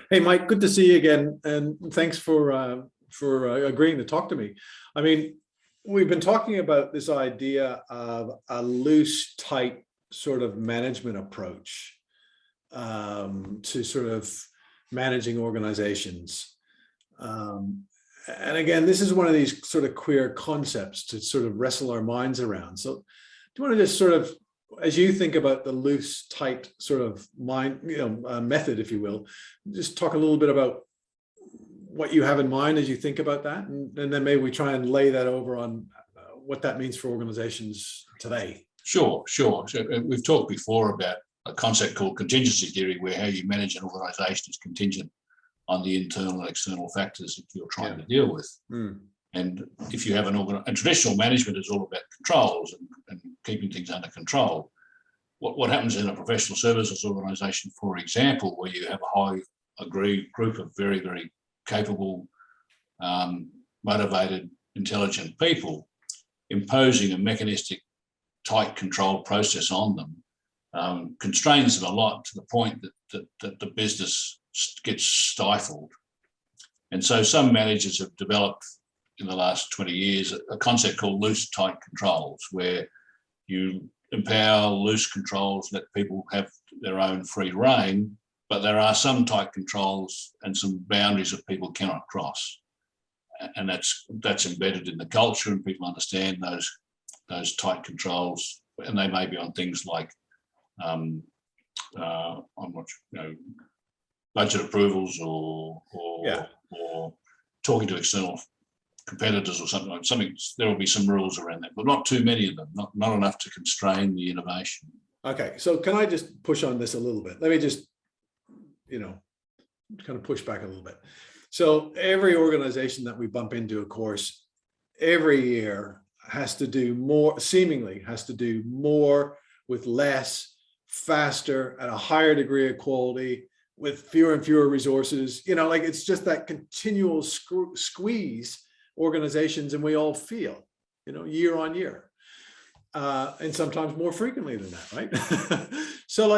Hey, Mike, good to see you again, and thanks for agreeing to talk to me. I mean, we've been talking about this idea of a loose, tight sort of management approach to sort of managing organizations. Um, and again, this is one of these sort of queer concepts to sort of wrestle our minds around. So, do you want to just sort of, as you think about the loose, tight sort of mind, method, if you will, just talk a little bit about what you have in mind as you think about that, and then maybe we try and lay that over on what that means for organizations today. Sure. So we've talked before about a concept called contingency theory, where how you manage an organisation is contingent on the internal and external factors that you're trying to deal with. And if you have and traditional management is all about controls and keeping things under control. What happens in a professional services organisation, for example, where you have a group of very, very capable, motivated, intelligent people, imposing a mechanistic, tight control process on them constrains them a lot, to the point that the business gets stifled. And so some managers have developed in the last 20 years a concept called loose, tight controls, where you empower loose controls, let people have their own free rein, but there are some tight controls and some boundaries that people cannot cross. And that's embedded in the culture, and people understand those tight controls, and they may be on things like on what, budget approvals or talking to external competitors or something. There will be some rules around that, but not too many of them, not enough to constrain the innovation. Okay, so can I just push on this a little bit? Let me just, kind of push back a little bit. So every organization that we bump into, of course, every year seemingly has to do more with less, faster, at a higher degree of quality, with fewer and fewer resources. It's just that continual squeeze organizations, and we all feel, year on year, and sometimes more frequently than that, right? So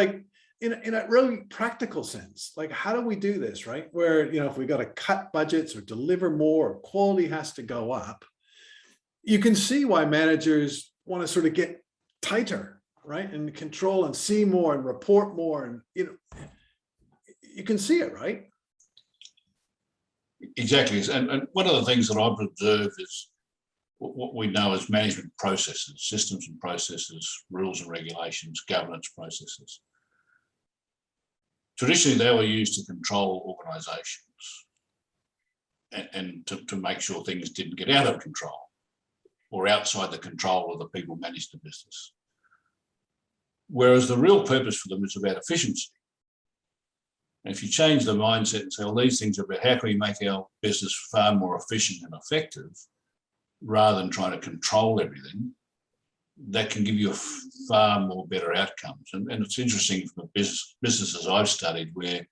in a really practical sense, how do we do this, right? Where, if we got to cut budgets or deliver more, or quality has to go up, you can see why managers want to sort of get tighter, right? And control and see more and report more. And, you can see it, right? Exactly. And one of the things that I've observed is what we know as management processes, systems and processes, rules and regulations, governance processes. Traditionally, they were used to control organisations and to make sure things didn't get out of control or outside the control of the people who managed the business. Whereas the real purpose for them is about efficiency. And if you change the mindset and say, well, these things are about how can we make our business far more efficient and effective, rather than trying to control everything, that can give you far more better outcomes. And it's interesting from the businesses I've studied, where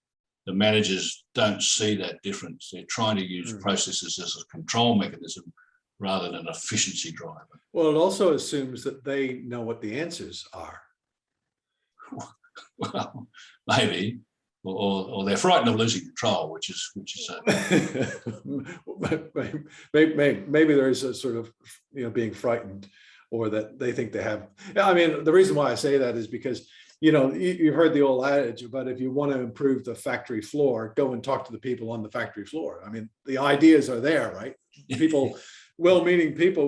the managers don't see that difference. They're trying to use processes as a control mechanism rather than an efficiency driver. Well, it also assumes that they know what the answers are. Well, maybe. Or they're frightened of losing control, which is maybe there is a sort of being frightened, or that they think they have. I mean, the reason why I say that is because you've heard the old adage about, if you want to improve the factory floor, go and talk to the people on the factory floor. I mean, the ideas are there, right? People, well-meaning people,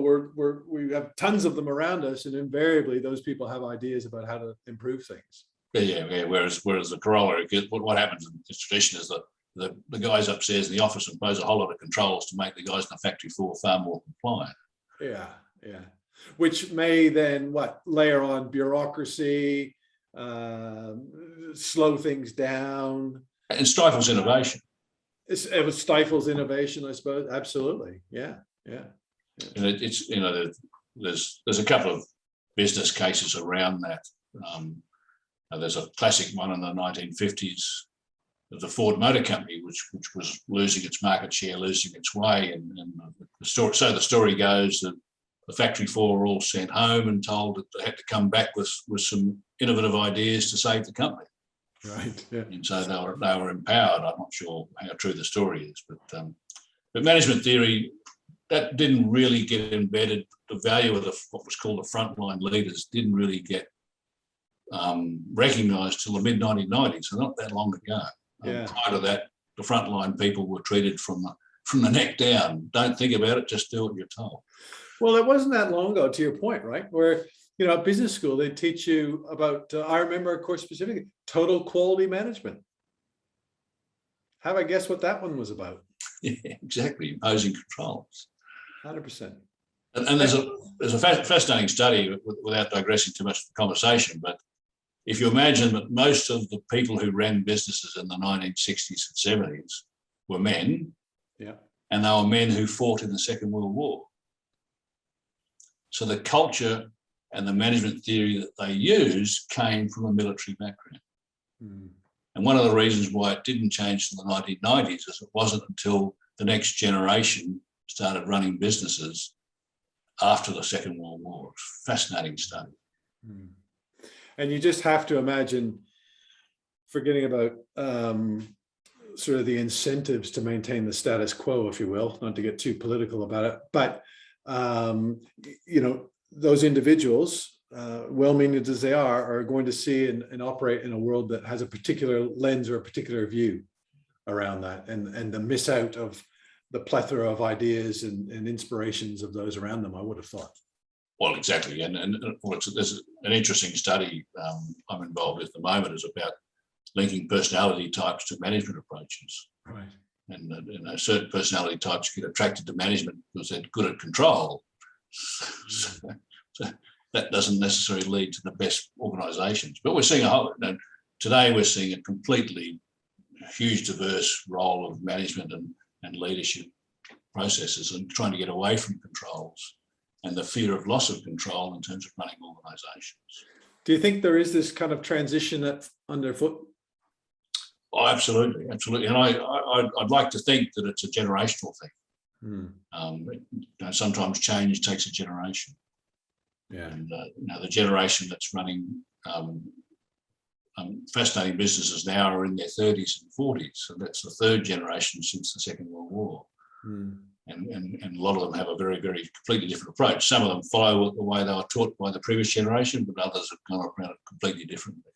we have tons of them around us, and invariably those people have ideas about how to improve things. Yeah. Whereas the corollary, what happens in this tradition is that the guys upstairs in the office impose a whole lot of controls to make the guys in the factory floor far more compliant. Yeah. Which may then layer on bureaucracy, slow things down, and stifles innovation. It stifles innovation, I suppose. Absolutely. Yeah. And it's there's a couple of business cases around that. There's a classic one in the 1950s of the Ford Motor Company, which was losing its market share, losing its way. And the story goes that the factory floor were all sent home and told that they had to come back with some innovative ideas to save the company. Right. Yeah. And so they were empowered. I'm not sure how true the story is, but management theory, that didn't really get embedded. The value of what was called the frontline leaders didn't really get recognised till the mid-1990s, so not that long ago. Yeah. Prior to that, the frontline people were treated from the neck down. Don't think about it, just do what you're told. Well, it wasn't that long ago, to your point, right? Where, you know, at business school, they teach you about, I remember a course specifically, total quality management. Have I guessed what that one was about? Yeah, exactly, imposing controls. 100%. And there's a fascinating study, without digressing too much of the conversation, but if you imagine that most of the people who ran businesses in the 1960s and 70s were men, yeah, and they were men who fought in the Second World War. So the culture and the management theory that they used came from a military background. Mm. And one of the reasons why it didn't change in the 1990s is it wasn't until the next generation started running businesses after the Second World War. It's a fascinating study. Mm. And you just have to imagine, forgetting about sort of the incentives to maintain the status quo, if you will, not to get too political about it, but you know, those individuals, well-meaning as they are going to see and operate in a world that has a particular lens or a particular view around that, and the miss out of the plethora of ideas and inspirations of those around them, I would have thought. Well, exactly. And there's an interesting study I'm involved with at the moment is about linking personality types to management approaches. Right. And you know, certain personality types get attracted to management because they're good at control. So that doesn't necessarily lead to the best organisations. But we're seeing today we're seeing a completely huge diverse role of management and leadership processes, and trying to get away from controls and the fear of loss of control in terms of running organisations. Do you think there is this kind of transition that's underfoot? Oh, absolutely, absolutely. And I'd like to think that it's a generational thing. You know, sometimes change takes a generation. Yeah. And you know, the generation that's running fascinating businesses now are in their 30s and 40s. So that's the third generation since the Second World War. And a lot of them have a very, very completely different approach. Some of them follow the way they were taught by the previous generation, but others have gone around it completely differently.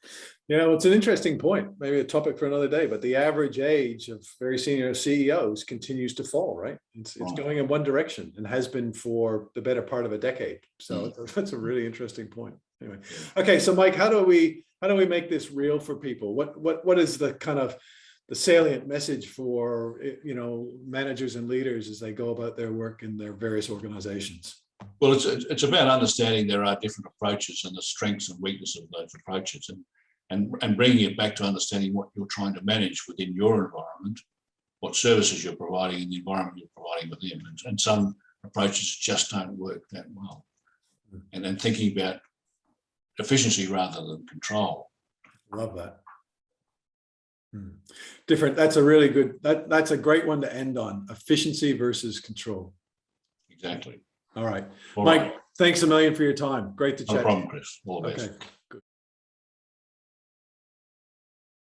Yeah, well, it's an interesting point, maybe a topic for another day, but the average age of very senior CEOs continues to fall, right? It's going in one direction and has been for the better part of a decade. So that's a really interesting point. Anyway, okay, so Mike, how do we make this real for people? What is the kind of the salient message for, you know, managers and leaders as they go about their work in their various organizations? Well, it's about understanding there are different approaches and the strengths and weaknesses of those approaches, and bringing it back to understanding what you're trying to manage within your environment, what services you're providing in the environment you're providing within. And some approaches just don't work that well. And then thinking about efficiency rather than control. Love that. Different. That's a really good, that's a great one to end on. Efficiency versus control. Exactly. All right. Mike, thanks a million for your time. Great to chat. No problem, Chris. All the best. Okay.